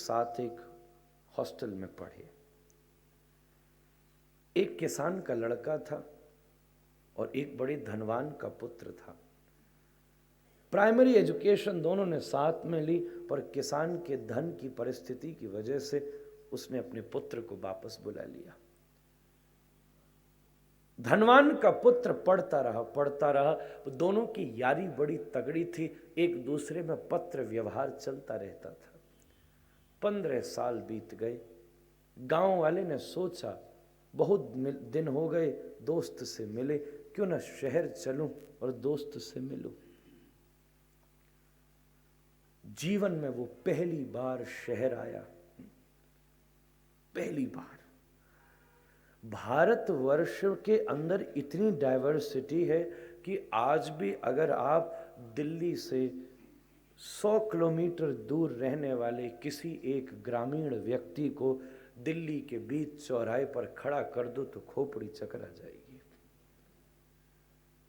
साथ एक हॉस्टल में पढ़े। एक किसान का लड़का था और एक बड़े धनवान का पुत्र था। प्राइमरी एजुकेशन दोनों ने साथ में ली, पर किसान के धन की परिस्थिति की वजह से उसने अपने पुत्र को वापस बुला लिया। धनवान का पुत्र पढ़ता रहा। दोनों की यारी बड़ी तगड़ी थी, एक दूसरे में पत्र व्यवहार चलता रहता था। 15 साल बीत गए। गांव वाले ने सोचा बहुत दिन हो गए दोस्त से मिले, क्यों ना शहर चलूं और दोस्त से मिलूं। जीवन में वो पहली बार शहर आया, पहली बार। भारतवर्ष के अंदर इतनी डाइवर्सिटी है कि आज भी अगर आप दिल्ली से 100 किलोमीटर दूर रहने वाले किसी एक ग्रामीण व्यक्ति को दिल्ली के बीच चौराहे पर खड़ा कर दो तो खोपड़ी चकरा जाएगी।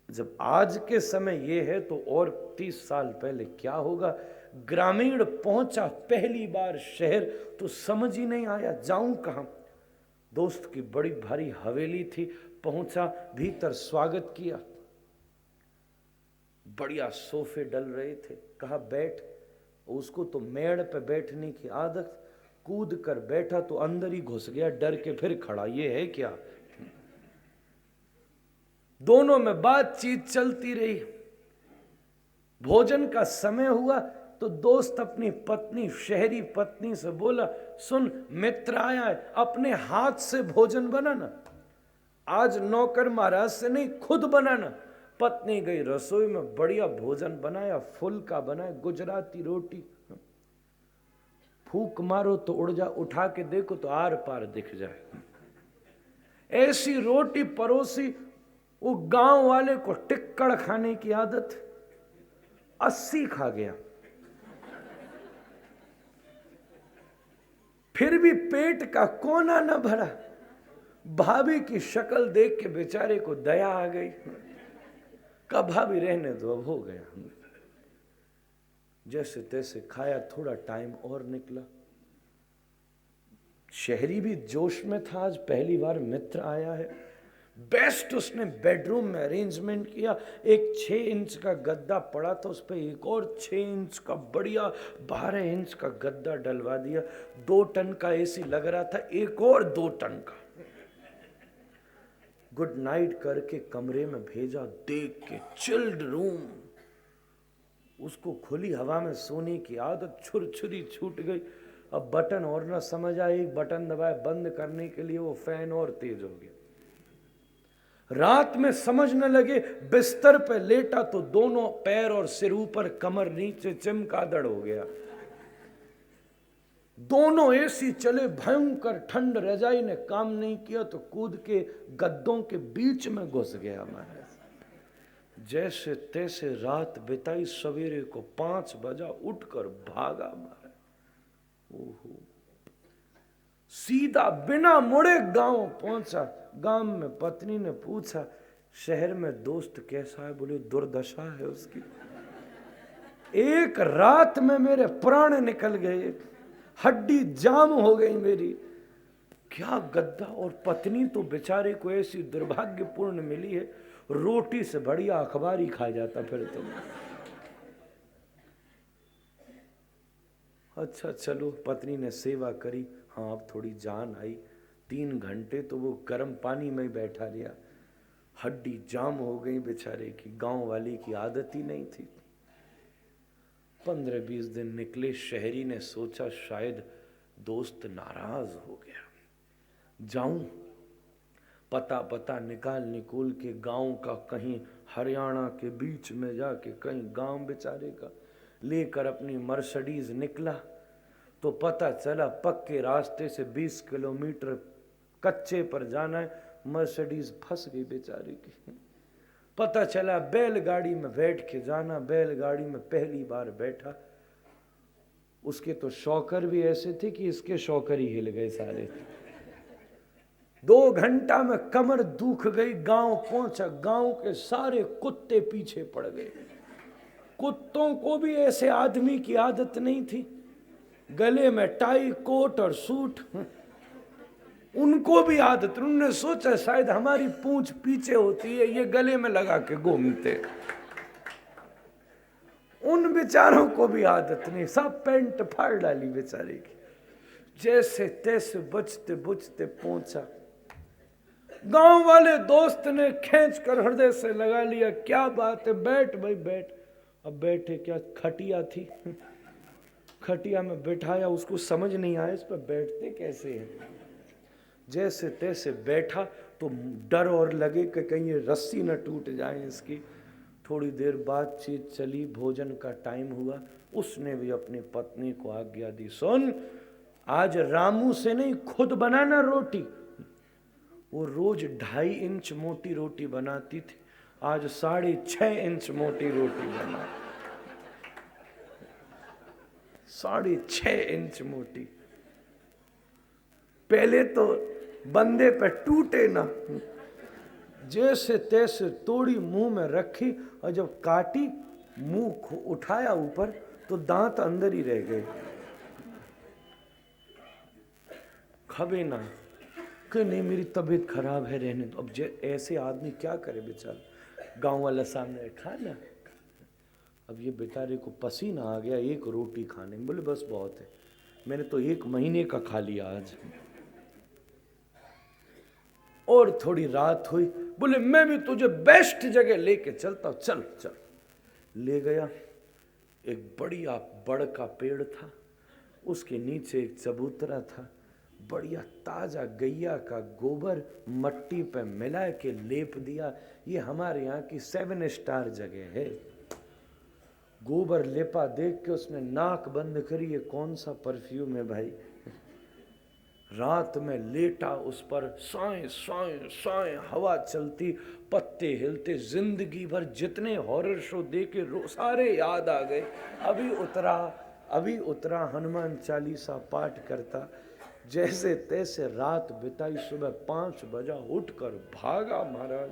जब आज के समय ये है तो और 30 साल पहले क्या होगा। ग्रामीण पहुंचा पहली बार शहर तो समझ ही नहीं आया जाऊं कहां। दोस्त की बड़ी भारी हवेली थी, पहुंचा, भीतर स्वागत किया। बढ़िया सोफे डल रहे थे, कहा बैठ। उसको तो मेड़ पे बैठने की आदत, कूद कर बैठा तो अंदर ही घुस गया, डर के फिर खड़ा। ये है क्या। दोनों में बातचीत चलती रही। भोजन का समय हुआ तो दोस्त अपनी पत्नी, शहरी पत्नी से बोला, सुन मित्र आया है, अपने हाथ से भोजन बनाना, आज नौकर महाराज से नहीं, खुद बनाना। पत्नी गई रसोई में, बढ़िया भोजन बनाया, फुल्का बनाया, गुजराती रोटी। फूक मारो तो उड़ जा, उठा के देखो तो आर पार दिख जाए। ऐसी रोटी परोसी, वो गांव वाले को टिक्कड़ खाने की आदत, 80 खा गया। फिर भी पेट का कोना न भरा। भाभी की शक्ल देख के बेचारे को दया आ गई। कब भाभी रहने दो, अब हो गया। जैसे तैसे खाया, थोड़ा टाइम और निकला। शहरी भी जोश में था, आज पहली बार मित्र आया है। बेस्ट उसने बेडरूम में अरेंजमेंट किया। एक 6 इंच का गद्दा पड़ा था, उस पर एक और 6 इंच का बढ़िया 12 इंच का गद्दा डलवा दिया। 2 टन का एसी लग रहा था, एक और 2 टन का। गुड नाइट करके कमरे में भेजा, देख के चिल्ड रूम। उसको खुली हवा में सोने की आदत छुरछुरी छूट गई। अब बटन और ना समझ आया, एक बटन दबाए बंद करने के लिए, वो फैन और तेज हो गया। रात में समझ न लगे, बिस्तर पे लेटा तो दोनों पैर और सिर ऊपर, कमर नीचे, चिमकादड़ हो गया। दोनों एसी चले, भयंकर ठंड, रजाई ने काम नहीं किया तो कूद के गद्दों के बीच में घुस गया। हमारे जैसे तैसे रात बिताई, सवेरे को 5 बजा, उठकर भागा। हमारे ओहो, सीधा बिना मुड़े गांव पहुंचा। गांव में पत्नी ने पूछा, शहर में दोस्त कैसा है? बोले दुर्दशा है उसकी। एक रात में मेरे प्राण निकल गए, हड्डी जाम हो गई मेरी। क्या गद्दा, और पत्नी तो बेचारे को ऐसी दुर्भाग्यपूर्ण मिली है, रोटी से बढ़िया अखबार ही खा जाता फिर तो। अच्छा चलो, पत्नी ने सेवा करी, हाँ अब थोड़ी जान आई। 3 घंटे तो वो गर्म पानी में बैठा लिया। हड्डी जाम हो गई बेचारे की, गांव वाली की आदत ही नहीं थी। 15-20 दिन निकले। शहरी ने सोचा शायद दोस्त नाराज हो गया, जाऊं। पता निकाल के गांव का, कहीं हरियाणा के बीच में जाके कहीं गांव बेचारे का, लेकर अपनी मर्सिडीज निकला तो पता चला पक्के रास्ते से 20 किलोमीटर कच्चे पर जाना है। मर्सिडीज फंस गई बेचारे की। पता चला बैलगाड़ी में बैठ के जाना। बैलगाड़ी में पहली बार बैठा, उसके तो शॉकर भी ऐसे थे कि इसके शॉकर ही हिल गए सारे। 2 घंटा में कमर दुख गई। गांव पहुंचा, गांव के सारे कुत्ते पीछे पड़ गए। कुत्तों को भी ऐसे आदमी की आदत नहीं थी। गले में टाई कोट और सूट। उनको भी आदत, उन्होंने सोचा शायद हमारी पूंछ पीछे होती है, ये गले में लगा के घूमते। उन बेचारों को भी आदत नहीं, सब पैंट फाड़ डाली बेचारे की। जैसे तैसे बचते बुझते पहुंचा। गांव वाले दोस्त ने खींच कर हृदय से लगा लिया, क्या बात है, बैठ भाई बैठ। अब बैठे क्या, खटिया थी, खटिया में बैठाया, उसको समझ नहीं आया इस पर बैठते कैसे हैं। जैसे तैसे बैठा तो डर और लगे कि कहीं ये रस्सी न टूट जाए इसकी। थोड़ी देर बातचीत चली, भोजन का टाइम हुआ। उसने भी अपनी पत्नी को आज्ञा दी, सुन आज रामू से नहीं, खुद बनाना रोटी। वो रोज 2.5 इंच मोटी रोटी बनाती थी, आज 6.5 इंच मोटी रोटी बना। 6.5 इंच मोटी। पहले तो बंदे पे टूटे ना, जैसे तैसे तोड़ी मुंह में रखी, और जब काटी मुंह उठाया ऊपर तो दांत अंदर ही रह गए। खबे ना कि नहीं मेरी तबीयत खराब है, रहने दो। अब ऐसे आदमी क्या करे बेचारा, गांव वाला सामने खाना। अब ये बेचारे को पसीना आ गया एक रोटी खाने में, बोले बस बहुत है, मैंने तो 1 महीने का खा लिया आज। और थोड़ी रात हुई, बोले मैं भी तुझे बेस्ट जगह लेके चलता हूं, चल चल। ले गया। एक बढ़िया बड़ का पेड़ था, उसके नीचे एक चबूतरा था, बढ़िया ताजा गैया का गोबर मट्टी पे मिला के लेप दिया। ये हमारे यहाँ की 7 स्टार जगह है। गोबर लेपा देख के उसने नाक बंद करी, ये कौन सा परफ्यूम है भाई। रात में लेटा उस पर, साए साए साए हवा चलती, पत्ते हिलते। जिंदगी भर जितने हॉरर शो देखे सारे याद आ गए। अभी उतरा हनुमान चालीसा पाठ करता, जैसे तैसे रात बिताई। सुबह 5 बजा उठकर भागा महाराज।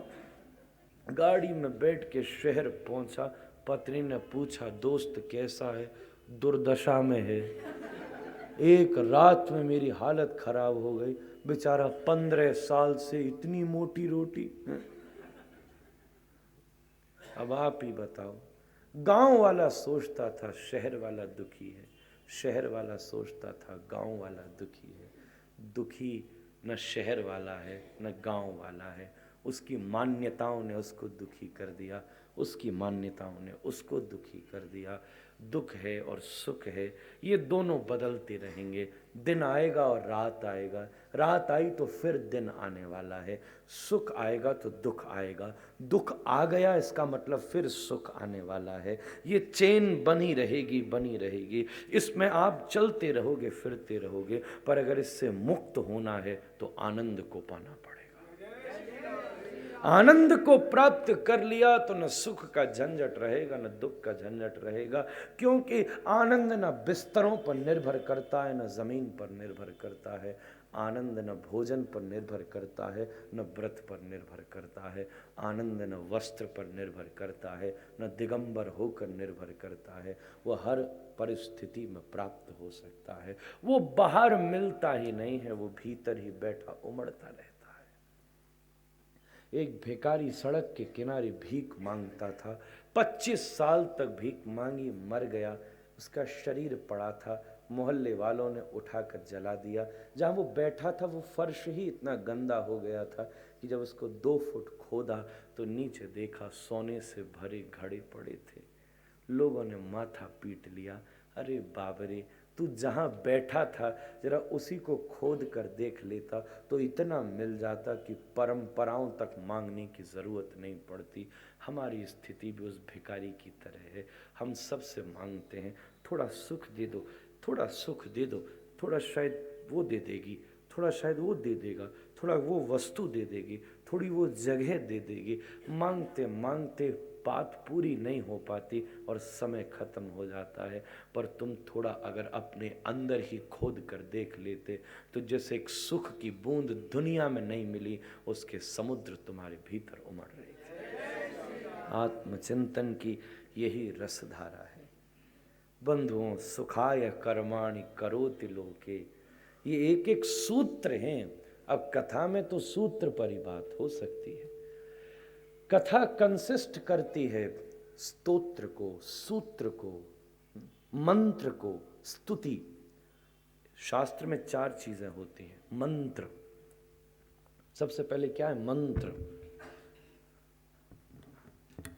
गाड़ी में बैठ के शहर पहुंचा। पत्नी ने पूछा दोस्त कैसा है, दुर्दशा में है। एक रात में मेरी हालत खराब हो गई। बेचारा 15 साल से इतनी मोटी रोटी। अब आप ही बताओ, गांव वाला सोचता था शहर वाला दुखी है, शहर वाला सोचता था गांव वाला दुखी है। दुखी न शहर वाला है न गांव वाला है, उसकी मान्यताओं ने उसको दुखी कर दिया, उसकी मान्यताओं ने उसको दुखी कर दिया। दुख है और सुख है, ये दोनों बदलते रहेंगे। दिन आएगा और रात आएगा, रात आई तो फिर दिन आने वाला है। सुख आएगा तो दुख आएगा, दुख आ गया इसका मतलब फिर सुख आने वाला है। ये चेन बनी रहेगी बनी रहेगी, इसमें आप चलते रहोगे फिरते रहोगे। पर अगर इससे मुक्त होना है तो आनंद को पाना पड़ेगा। आनंद को प्राप्त कर लिया तो न सुख का झंझट रहेगा न दुख का झंझट रहेगा। क्योंकि आनंद न बिस्तरों पर निर्भर करता है न जमीन पर निर्भर करता है। आनंद न भोजन पर निर्भर करता है न व्रत पर निर्भर करता है। आनंद न वस्त्र पर निर्भर करता है न दिगंबर होकर निर्भर करता है। वह हर परिस्थिति में प्राप्त हो सकता है। वो बाहर मिलता ही नहीं है, वो भीतर ही बैठा उमड़ता रहता है। एक भिखारी सड़क के किनारे भीख मांगता था, 25 साल तक भीख मांगी, मर गया। उसका शरीर पड़ा था, मोहल्ले वालों ने उठाकर जला दिया। जहाँ वो बैठा था वो फर्श ही इतना गंदा हो गया था कि जब उसको 2 फुट खोदा तो नीचे देखा सोने से भरे घड़े पड़े थे। लोगों ने माथा पीट लिया, अरे बाबरे, तू जहाँ बैठा था जरा उसी को खोद कर देख लेता तो इतना मिल जाता कि परंपराओं तक मांगने की ज़रूरत नहीं पड़ती। हमारी स्थिति भी उस भिखारी की तरह है। हम सबसे मांगते हैं थोड़ा सुख दे दो, थोड़ा सुख दे दो, थोड़ा शायद वो दे देगी, थोड़ा शायद वो दे देगा, थोड़ा वो वस्तु दे देगी, थोड़ी वो जगह दे देगी। मांगते मांगते बात पूरी नहीं हो पाती और समय खत्म हो जाता है। पर तुम थोड़ा अगर अपने अंदर ही खोद कर देख लेते तो जैसे एक सुख की बूंद दुनिया में नहीं मिली, उसके समुद्र तुम्हारे भीतर उमड़ रहे थे। आत्मचिंतन की यही रसधारा है। बंधुओं सुखाय कर्माणि करोति लोके, ये एक एक सूत्र हैं। अब कथा में तो सूत्र पर ही बात हो सकती है। कथा कंसिस्ट करती है स्तोत्र को, सूत्र को, मंत्र को, स्तुति। शास्त्र में 4 चीजें होती हैं। मंत्र, सबसे पहले क्या है? मंत्र।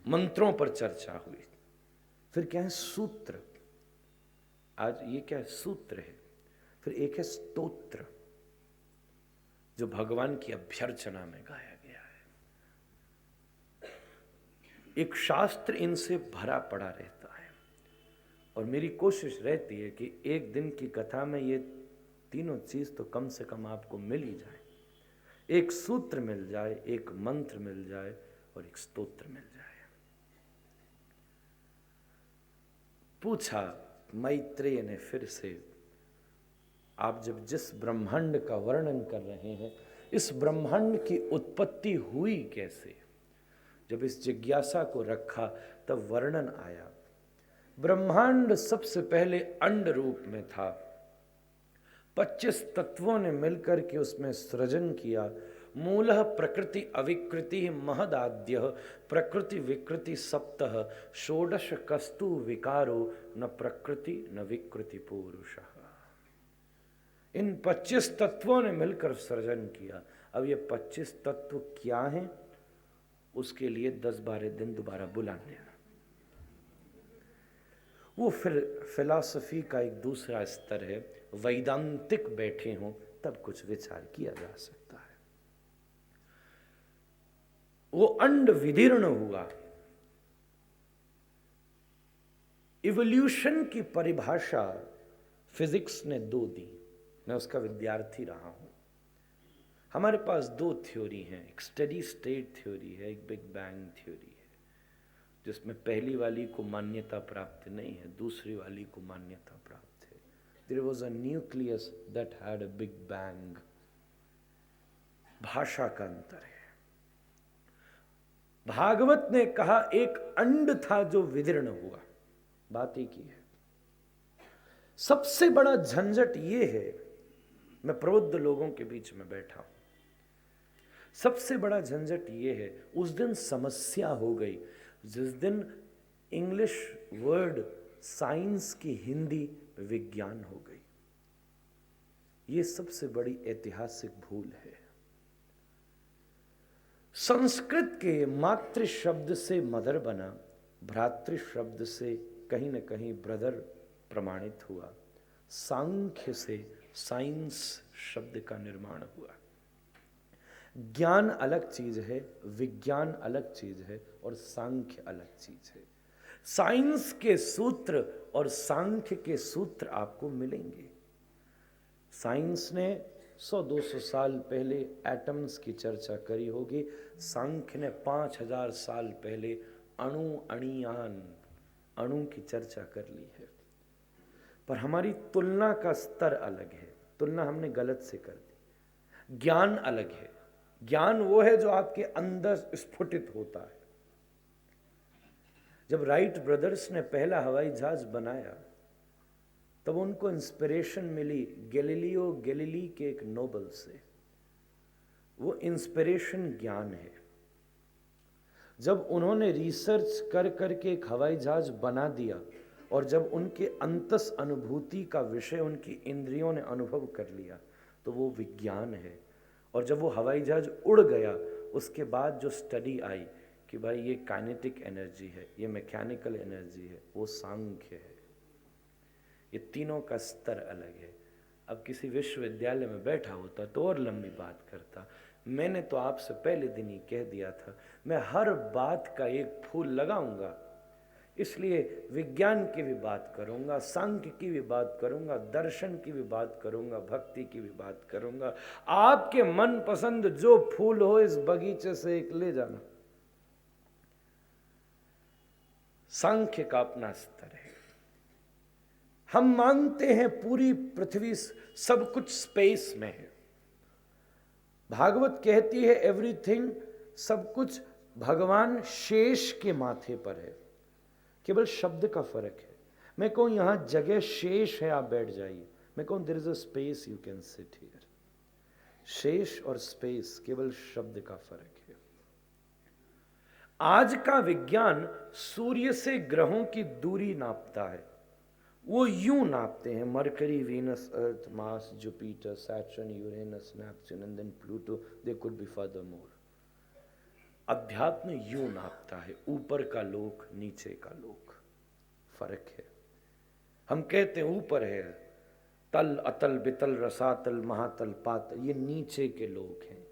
मंत्रों पर चर्चा हुई। फिर क्या है? सूत्र। आज ये क्या है? सूत्र है। फिर एक है स्तोत्र, जो भगवान की अभ्यर्चना में गाया गया है। एक शास्त्र इनसे भरा पड़ा रहता है, और मेरी कोशिश रहती है कि एक दिन की कथा में ये तीनों चीज तो कम से कम आपको मिल ही जाए। एक सूत्र मिल जाए, एक मंत्र मिल जाए, और एक स्तोत्र मिल जाए। पूछा मैत्रेय ने फिर से, आप जब जिस ब्रह्मांड का वर्णन कर रहे हैं, इस ब्रह्मांड की उत्पत्ति हुई कैसे? जब इस जिज्ञासा को रखा तब वर्णन आया। ब्रह्मांड सबसे पहले अंड रूप में था। 25 तत्वों ने मिलकर के उसमें सृजन किया। मूलः प्रकृति अविकृति महदाद्य प्रकृति विकृति सप्तः षोडश कस्तु विकारो न प्रकृति न विकृति पुरुषः। इन 25 तत्वों ने मिलकर सृजन किया। अब ये 25 तत्व क्या हैं, उसके लिए 10-12 दिन दोबारा बुला लेना। वो फिर फिलॉसफी का एक दूसरा स्तर है। वैदांतिक बैठे हों तब कुछ विचार किया जा सकता है। वो अंड विदीर्ण हुआ। इवोल्यूशन की परिभाषा फिजिक्स ने 2 दी। मैं उसका विद्यार्थी रहा हूं। हमारे पास 2 थ्योरी हैं, एक स्टेडी स्टेट थ्योरी है, एक बिग बैंग थ्योरी है, जिसमें पहली वाली को मान्यता प्राप्त नहीं है, दूसरी वाली को मान्यता प्राप्त है। There was a nucleus that had a big bang. भाषा का अंतर है। भागवत ने कहा एक अंड था जो विदीर्ण हुआ, बात एक ही है। सबसे बड़ा झंझट ये है, मैं प्रबुद्ध लोगों के बीच में बैठा हूं, सबसे बड़ा झंझट ये है, उस दिन समस्या हो गई जिस दिन इंग्लिश वर्ड साइंस की हिंदी विज्ञान हो गई। ये सबसे बड़ी ऐतिहासिक भूल है। संस्कृत के मातृ शब्द से मदर बना, भ्रातृ शब्द से कहीं न कहीं ब्रदर प्रमाणित हुआ, सांख्य से साइंस शब्द का निर्माण हुआ। ज्ञान अलग चीज है, विज्ञान अलग चीज है, और सांख्य अलग चीज है। साइंस के सूत्र और सांख्य के सूत्र आपको मिलेंगे। साइंस ने 100-200 साल पहले एटम्स की चर्चा करी होगी, सांख्य ने 5000 साल पहले अणुयान, अणु की चर्चा कर ली है। पर हमारी तुलना का स्तर अलग है, तुलना हमने गलत से कर दी। ज्ञान अलग है। ज्ञान वो है जो आपके अंदर स्फुटित होता है। जब राइट ब्रदर्स ने पहला हवाई जहाज बनाया तब उनको इंस्पिरेशन मिली गैलीलियो गैलीली के एक नोबल से। वो इंस्पिरेशन ज्ञान है। जब उन्होंने रिसर्च कर करके एक हवाई जहाज बना दिया और जब उनके अंतस अनुभूति का विषय उनकी इंद्रियों ने अनुभव कर लिया तो वो विज्ञान है। और जब वो हवाई जहाज उड़ गया उसके बाद जो स्टडी आई कि भाई ये काइनेटिक एनर्जी है, ये मैकेनिकल एनर्जी है, वो सांख्य है। ये तीनों का स्तर अलग है। अब किसी विश्वविद्यालय में बैठा होता तो और लंबी बात करता। मैंने तो आपसे पहले दिन ही कह दिया था, मैं हर बात का एक फूल लगाऊंगा। इसलिए विज्ञान की भी बात करूंगा, सांख्य की भी बात करूंगा, दर्शन की भी बात करूंगा, भक्ति की भी बात करूंगा। आपके मन पसंद जो फूल हो इस बगीचे से एक ले जाना। सांख्य का अपना स्तर है। हम मानते हैं पूरी पृथ्वी सब कुछ स्पेस में है। भागवत कहती है एवरीथिंग, सब कुछ भगवान शेष के माथे पर है। केवल शब्द का फर्क है। मैं कहूँ यहाँ जगह शेष है, आप बैठ जाइए। मैं कहूँ there is a space, you can sit here. शेष और स्पेस केवल शब्द का फर्क है। आज का विज्ञान सूर्य से ग्रहों की दूरी नापता है। वो यूं नापते हैं, Mercury, Venus, Earth, Mars, Jupiter, Saturn, Uranus, Neptune and then Pluto, they could be further more. अध्यात्म यूं नापता है, ऊपर का लोक, नीचे का लोक, फर्क है। हम कहते हैं ऊपर है तल, अतल, बितल, रसातल, महातल, पातल, ये नीचे के लोक हैं।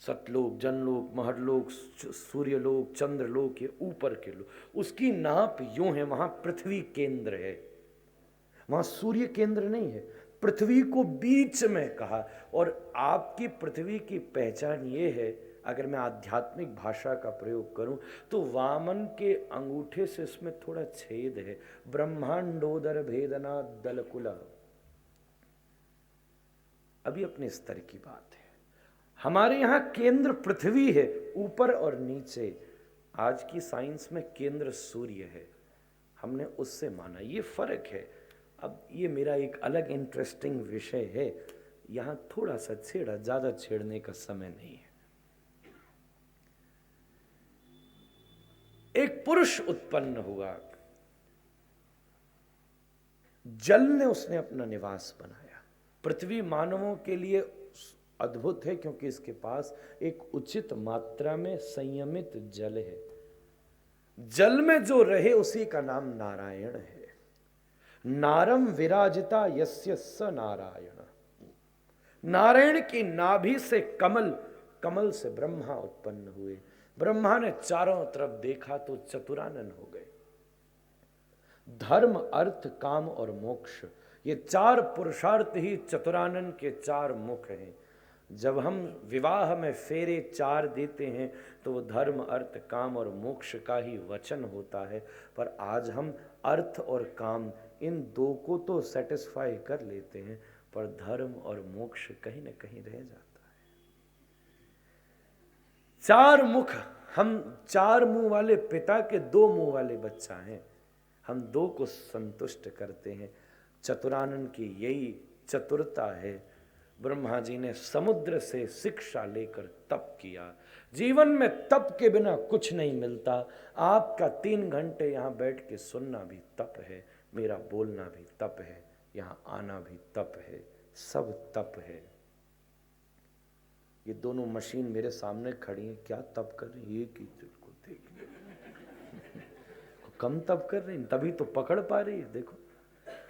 सतलोक, जनलोक, महरलोक, सूर्यलोक, चंद्रलोक, ये ऊपर के लोक। उसकी नाप यूं है, वहां पृथ्वी केंद्र है, वहां सूर्य केंद्र नहीं है, पृथ्वी को बीच में कहा। और आपकी पृथ्वी की पहचान ये है, अगर मैं आध्यात्मिक भाषा का प्रयोग करूं तो वामन के अंगूठे से इसमें थोड़ा छेद है, ब्रह्मांडोदर भेदना दलकुला। अभी अपने स्तर की बात है। हमारे यहां केंद्र पृथ्वी है, ऊपर और नीचे। आज की साइंस में केंद्र सूर्य है, हमने उससे माना, ये फर्क है। अब ये मेरा एक अलग इंटरेस्टिंग विषय है, यहां थोड़ा सा छेड़ा, ज्यादा छेड़ने का समय नहीं है। एक पुरुष उत्पन्न हुआ, जल ने उसने अपना निवास बनाया। पृथ्वी मानवों के लिए अद्भुत है क्योंकि इसके पास एक उचित मात्रा में संयमित जल है। जल में जो रहे उसी का नाम नारायण है। नारम विराजिता यस्य स नारायण। नारायण की नाभि से कमल, कमल से ब्रह्मा उत्पन्न हुए। ब्रह्मा ने चारों तरफ देखा तो चतुरानन हो गए। धर्म, अर्थ, काम और मोक्ष, ये चार पुरुषार्थ ही चतुरानन के चार मुख हैं। जब हम विवाह में फेरे चार देते हैं तो वो धर्म, अर्थ, काम और मोक्ष का ही वचन होता है। पर आज हम अर्थ और काम, इन दो को तो सेटिस्फाई कर लेते हैं, पर धर्म और मोक्ष कहीं न कहीं रह जाता है। चार मुख, हम चार मुंह वाले पिता के दो मुंह वाले बच्चा हैं, हम दो को संतुष्ट करते हैं। चतुरानन की यही चतुरता है। ब्रह्मा जी ने समुद्र से शिक्षा लेकर तप किया। जीवन में तप के बिना कुछ नहीं मिलता। आपका 3 घंटे यहाँ बैठ के सुनना भी तप है, मेरा बोलना भी तप है, यहाँ आना भी तप है, सब तप है। ये दोनों मशीन मेरे सामने खड़ी हैं, क्या तप कर रही है? एक ही को देख कम तप कर रही, तभी तो पकड़ पा रही है। देखो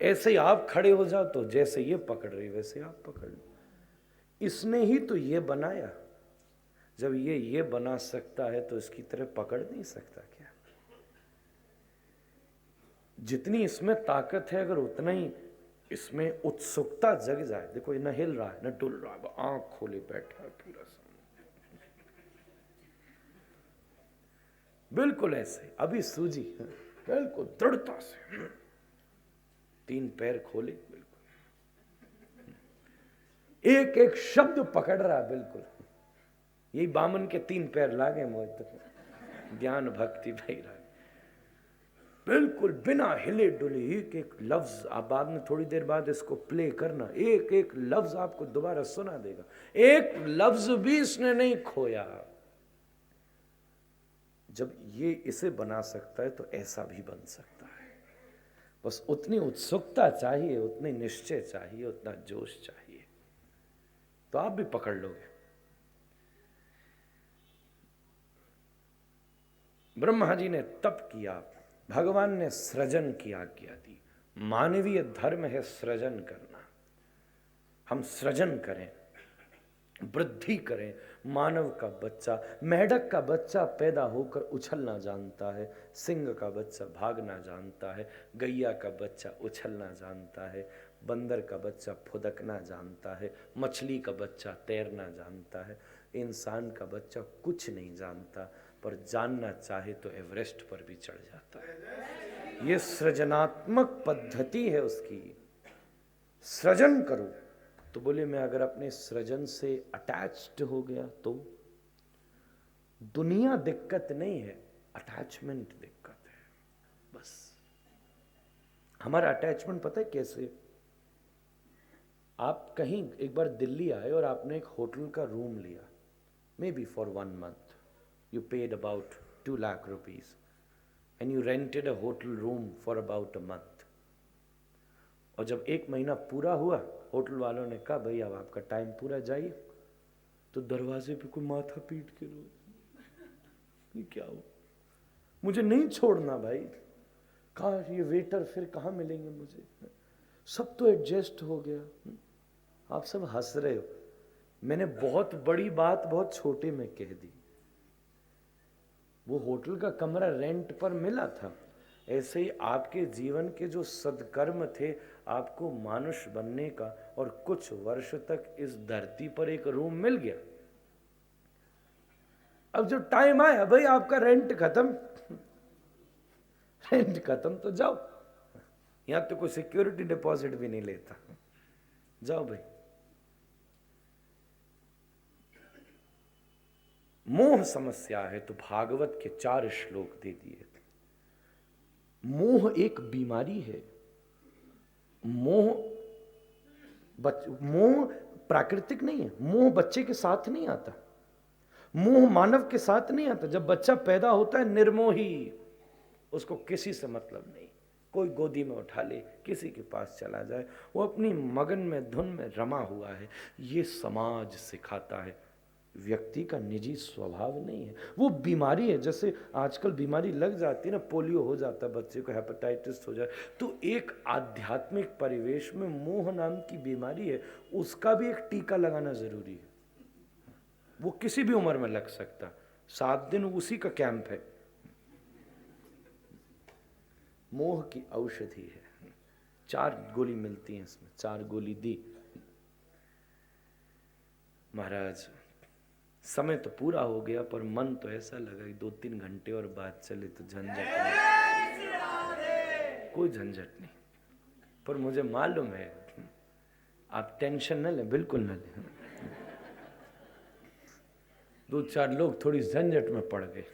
ऐसे ही आप खड़े हो जाओ तो जैसे ये पकड़ रही वैसे आप पकड़ लो। इसने ही तो ये बनाया। जब ये बना सकता है तो इसकी तरह पकड़ नहीं सकता क्या? जितनी इसमें ताकत है, अगर उतना ही इसमें उत्सुकता जग जाए। देखो ये न हिल रहा है न डुल रहा है, आंख खोले बैठा है पूरा समय, बिल्कुल ऐसे। अभी सूजी बिल्कुल दृढ़ता से 3 पैर खोले, बिल्कुल एक एक शब्द पकड़ रहा है, बिल्कुल। यही बामन के 3 पैर लागे मोहित, ज्ञान भक्ति वैराग्य, बिल्कुल बिना हिले डुले एक एक लफ्ज। आप बाद में थोड़ी देर बाद इसको प्ले करना, एक एक लफ्ज आपको दोबारा सुना देगा। एक लफ्ज भी इसने नहीं खोया। जब ये इसे बना सकता है तो ऐसा भी बन सकता है। बस उतनी उत्सुकता चाहिए, उतनी निश्चय चाहिए, उतना जोश चाहिए, तो आप भी पकड़ लोगे। ब्रह्मा जी ने तप किया, भगवान ने सृजन की आज्ञा दी। मानवीय धर्म है सृजन करना। हम सृजन करें, वृद्धि करें। मानव का बच्चा, मेढक का बच्चा पैदा होकर उछलना जानता है, सिंह का बच्चा भागना जानता है, गैया का बच्चा उछलना जानता है, बंदर का बच्चा फुदकना जानता है, मछली का बच्चा तैरना जानता है। इंसान का बच्चा कुछ नहीं जानता, पर जानना चाहे तो एवरेस्ट पर भी चढ़ जाता है। ये सृजनात्मक पद्धति है उसकी। सृजन करो। तो बोले मैं अगर अपने सृजन से अटैच्ड हो गया तो दुनिया दिक्कत नहीं है, अटैचमेंट दिक्कत है। बस हमारा अटैचमेंट पता है कैसे? आप कहीं एक बार दिल्ली आए और आपने एक होटल का रूम लिया, may be for 1 month, you paid about 2 lakh rupees and you rented a hotel room for about a month. और जब 1 महीना पूरा हुआ, होटल वालों ने कहा भाई अब आपका टाइम पूरा, जाइए, तो दरवाजे पे कोई माथा पीट के रो, ये क्या हो, मुझे नहीं छोड़ना भाई, कहाँ ये वेटर फिर कहाँ मिलेंगे मुझे, सब तो एडजस्ट हो गया। आप सब हंस रहे हो, मैंने बहुत बड़ी बात बहुत छोटे में कह दी। वो होटल का कमरा रेंट पर मिला था। ऐसे ही आपके जीवन के जो सद्कर्म थे, आपको मानुष बनने का, और कुछ वर्ष तक इस धरती पर एक रूम मिल गया। अब जब टाइम आया भाई आपका रेंट खत्म, रेंट खत्म तो जाओ, यहां तो कोई सिक्योरिटी डिपॉजिट भी नहीं लेता, जाओ भाई। मोह समस्या है तो भागवत के 4 श्लोक दे दिए। मोह एक बीमारी है। मोह प्राकृतिक नहीं है। मोह बच्चे के साथ नहीं आता, मोह मानव के साथ नहीं आता। जब बच्चा पैदा होता है निर्मोही, उसको किसी से मतलब नहीं, कोई गोदी में उठा ले, किसी के पास चला जाए, वो अपनी मगन में धुन में रमा हुआ है। ये समाज सिखाता है, व्यक्ति का निजी स्वभाव नहीं है। वो बीमारी है। जैसे आजकल बीमारी लग जाती है ना, पोलियो हो जाता है बच्चे को, हेपेटाइटिस हो जाए, तो एक आध्यात्मिक परिवेश में मोह नाम की बीमारी है, उसका भी एक टीका लगाना जरूरी है। वो किसी भी उम्र में लग सकता। 7 दिन उसी का कैंप है। मोह की औषधि है। 4 गोली मिलती हैं इसमें, 4 गोली दी। महाराज समय तो पूरा हो गया, पर मन तो ऐसा लगा कि 2-3 घंटे और बात चले तो झंझट नहीं, कोई झंझट नहीं। पर मुझे मालूम है, आप टेंशन न लें, बिल्कुल न लें। 2-4 लोग थोड़ी झंझट में पड़ गए।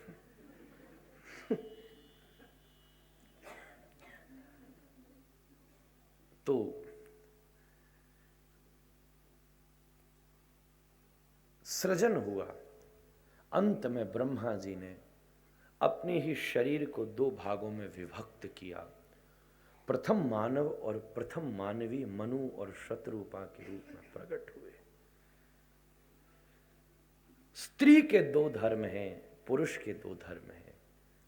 तो सृजन हुआ। अंत में ब्रह्मा जी ने अपने ही शरीर को 2 भागों में विभक्त किया। प्रथम मानव और प्रथम मानवी मनु और शत्रुपा के रूप में प्रकट हुए। स्त्री के 2 धर्म हैं, पुरुष के 2 धर्म हैं।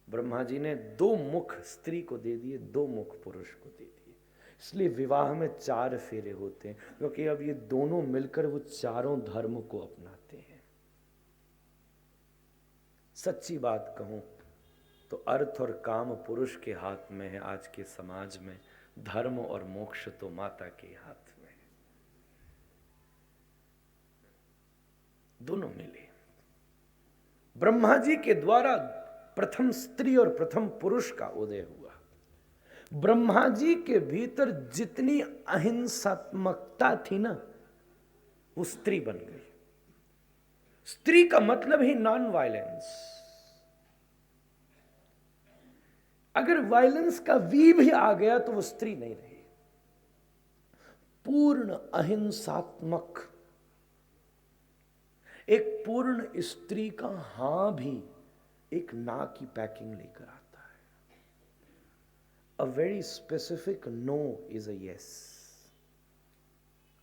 ब्रह्मा जी ने 2 मुख स्त्री को दे दिए, 2 मुख पुरुष को दे दिए। इसलिए विवाह में 4 फेरे होते हैं, क्योंकि अब ये दोनों मिलकर वो चारों धर्म को अपनाते हैं। सच्ची बात कहूं तो अर्थ और काम पुरुष के हाथ में है। आज के समाज में धर्म और मोक्ष तो माता के हाथ में है। दोनों मिले। ब्रह्मा जी के द्वारा प्रथम स्त्री और प्रथम पुरुष का उदय हुआ। ब्रह्मा जी के भीतर जितनी अहिंसात्मकता थी ना, वो स्त्री बन गई। स्त्री का मतलब ही नॉन वायलेंस। अगर वायलेंस का वी भी आ गया तो वो स्त्री नहीं रही। पूर्ण अहिंसात्मक। एक पूर्ण स्त्री का हां भी एक ना की पैकिंग लेकर आता है। A very specific no is a yes.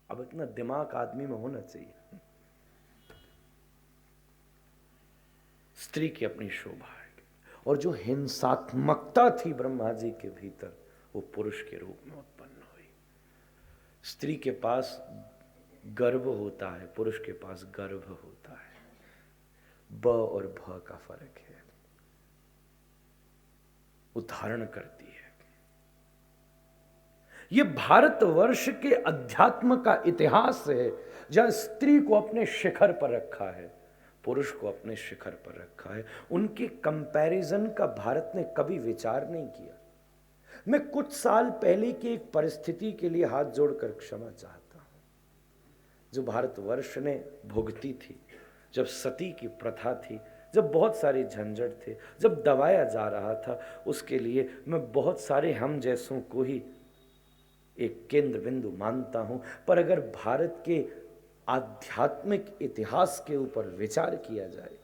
अब इतना दिमाग आदमी में होना चाहिए। स्त्री की अपनी शोभा है, और जो हिंसात्मकता थी ब्रह्मा जी के भीतर, वो पुरुष के रूप में उत्पन्न हुई। स्त्री के पास गर्भ होता है, पुरुष के पास गर्भ होता है। ब और भ का फर्क है। वो धारण करती है। ये भारतवर्ष के अध्यात्म का इतिहास है, जहां स्त्री को अपने शिखर पर रखा है, पुरुष को अपने शिखर पर रखा है। उनके कंपैरिजन का भारत ने कभी विचार नहीं किया। मैं कुछ साल पहले की एक परिस्थिति के लिए हाथ जोड़कर क्षमा चाहता हूं, जो भारतवर्ष ने भुगती थी। जब सती की प्रथा थी, जब बहुत सारे झंझट थे, जब दबाया जा रहा था, उसके लिए मैं बहुत सारे हम जैसों को ही एक केंद्र बिंदु मानता हूं। पर अगर भारत के आध्यात्मिक इतिहास के ऊपर विचार किया जाए,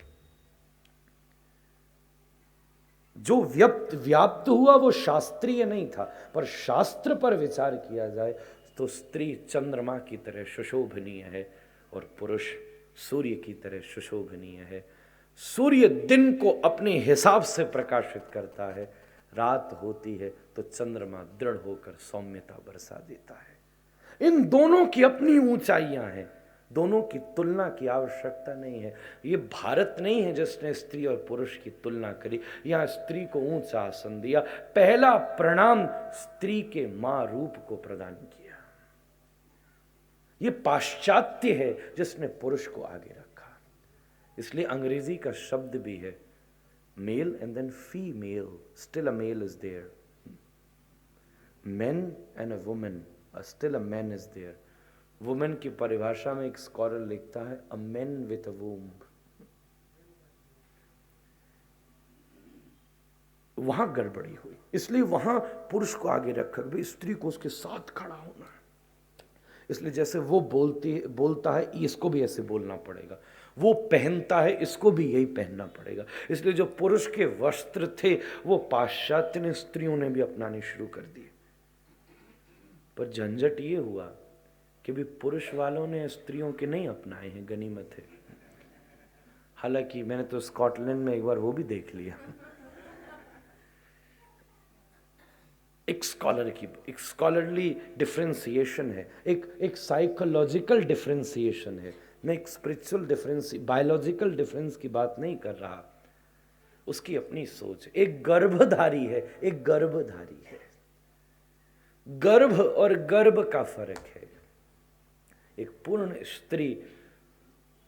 जो व्याप्त हुआ वो शास्त्रीय नहीं था, पर शास्त्र पर विचार किया जाए तो स्त्री चंद्रमा की तरह सुशोभनीय है और पुरुष सूर्य की तरह सुशोभनीय है। सूर्य दिन को अपने हिसाब से प्रकाशित करता है, रात होती है तो चंद्रमा दृढ़ होकर सौम्यता बरसा देता है। इन दोनों की अपनी ऊंचाइयां हैं, दोनों की तुलना की आवश्यकता नहीं है। ये भारत नहीं है जिसने स्त्री और पुरुष की तुलना करी, यहां स्त्री को ऊंचा आसन दिया, पहला प्रणाम स्त्री के मां रूप को प्रदान किया। ये पाश्चात्य है जिसने पुरुष को आगे रखा। इसलिए अंग्रेजी का शब्द भी है male and then female, still a male is there, man and a woman, still a man is there. Woman की परिभाषा में एक स्कॉलर लिखता है a man with a womb. वहां गड़बड़ी हुई, इसलिए वहां पुरुष को आगे रखकर भी स्त्री को उसके साथ खड़ा होना है। इसलिए जैसे वो बोलता है इसको भी ऐसे बोलना पड़ेगा, वो पहनता है इसको भी यही पहनना पड़ेगा। इसलिए जो पुरुष के वस्त्र थे वो पाश्चात्य ने स्त्रियों ने भी अपनाने शुरू कर दिए। पर झंझट ये हुआ कि भी पुरुष वालों ने स्त्रियों के नहीं अपनाए हैं, गनीमत है। हालांकि मैंने तो स्कॉटलैंड में एक बार वो भी देख लिया, एक स्कॉलरली डिफरेंशिएशन है, एक साइकोलॉजिकल डिफरेंशिएशन है। मैं एक स्पिरिचुअल बायोलॉजिकल डिफरेंस की बात नहीं कर रहा, उसकी अपनी सोच। एक गर्भधारी है, एक गर्भधारी है। गर्भ और गर्भ का फर्क है। एक पूर्ण स्त्री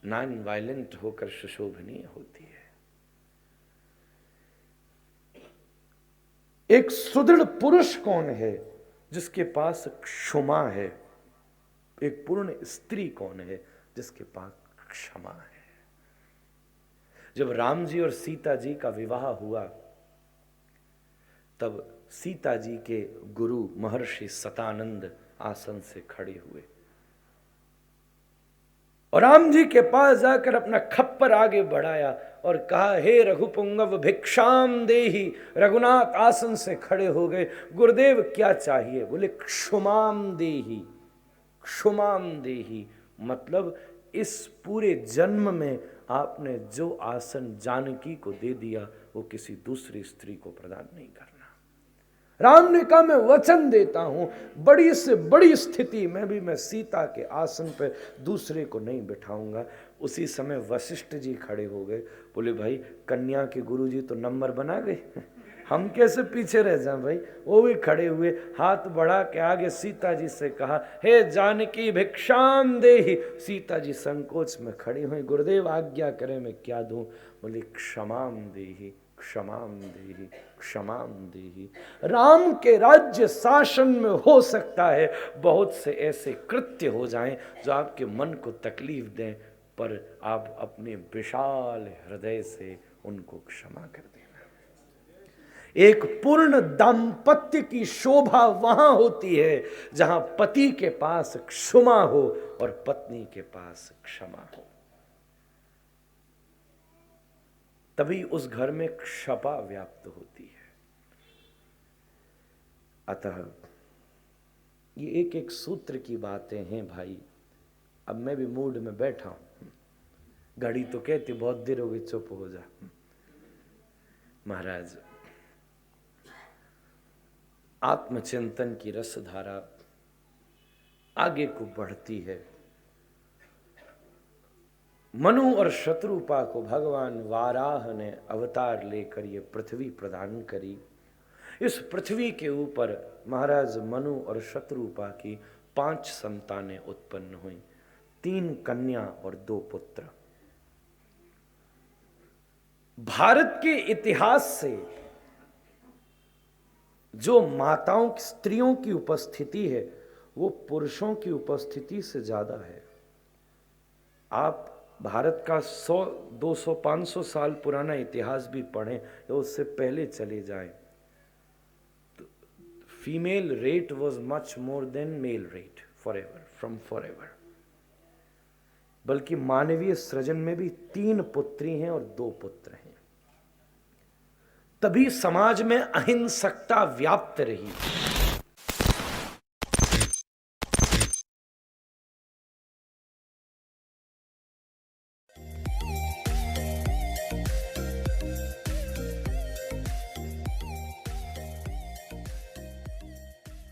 नॉन वायलेंट होकर सुशोभनीय होती है। एक सुदृढ़ पुरुष कौन है? जिसके पास क्षमा है। एक पूर्ण स्त्री कौन है? जिसके पास क्षमा है। जब राम जी और सीता जी का विवाह हुआ तब सीता जी के गुरु महर्षि सतानंद आसन से खड़े हुए और राम जी के पास जाकर अपना खप्पर आगे बढ़ाया और कहा, हे रघुपुंगव भिक्षाम देहि। रघुनाथ आसन से खड़े हो गए। गुरुदेव क्या चाहिए? बोले क्षुमाम देहि। क्षुमाम देहि मतलब इस पूरे जन्म में आपने जो आसन जानकी को दे दिया वो किसी दूसरी स्त्री को प्रदान नहीं करना। राम ने कहा, मैं वचन देता हूं बड़ी से बड़ी स्थिति में भी मैं सीता के आसन पर दूसरे को नहीं बिठाऊंगा। उसी समय वशिष्ठ जी खड़े हो गए। बोले, भाई कन्या के गुरु जी तो नंबर बना गए, हम कैसे पीछे रह जाएं भाई। वो भी खड़े हुए, हाथ बढ़ा के आगे सीता जी से कहा, हे जानकी भिक्षाम देहि। सीता जी संकोच में खड़ी हुई। गुरुदेव आज्ञा करें मैं क्या दूं? बोले क्षमाम देहि, क्षमाम देहि, क्षमाम देहि। राम के राज्य शासन में हो सकता है बहुत से ऐसे कृत्य हो जाएं जो आपके मन को तकलीफ दें, पर आप अपने विशाल हृदय से उनको क्षमा कर देना। एक पूर्ण दाम्पत्य की शोभा वहां होती है जहां पति के पास क्षमा हो और पत्नी के पास क्षमा हो। तभी उस घर में क्षपा व्याप्त होती है। अतः ये एक एक सूत्र की बातें हैं भाई। अब मैं भी मूड में बैठा हूं। घड़ी तो कहती बहुत देर हो गई, चुप हो जा। महाराज, आत्मचिंतन की रसधारा आगे को बढ़ती है। मनु और शत्रुपा को भगवान वाराह ने अवतार लेकर ये पृथ्वी प्रदान करी। इस पृथ्वी के ऊपर महाराज मनु और शत्रुपा की 5 संतानें उत्पन्न हुई, 3 कन्या और 2 पुत्र। भारत के इतिहास से जो माताओं स्त्रियों की उपस्थिति है वो पुरुषों की उपस्थिति से ज्यादा है। आप भारत का 100, 200, 500 साल पुराना इतिहास भी पढ़ें या उससे पहले चले जाएं तो female rate was much more than male rate forever, from forever. बल्कि मानवीय सृजन में भी 3 पुत्री हैं और 2 पुत्र हैं। तभी समाज में अहिंसकता व्याप्त रही।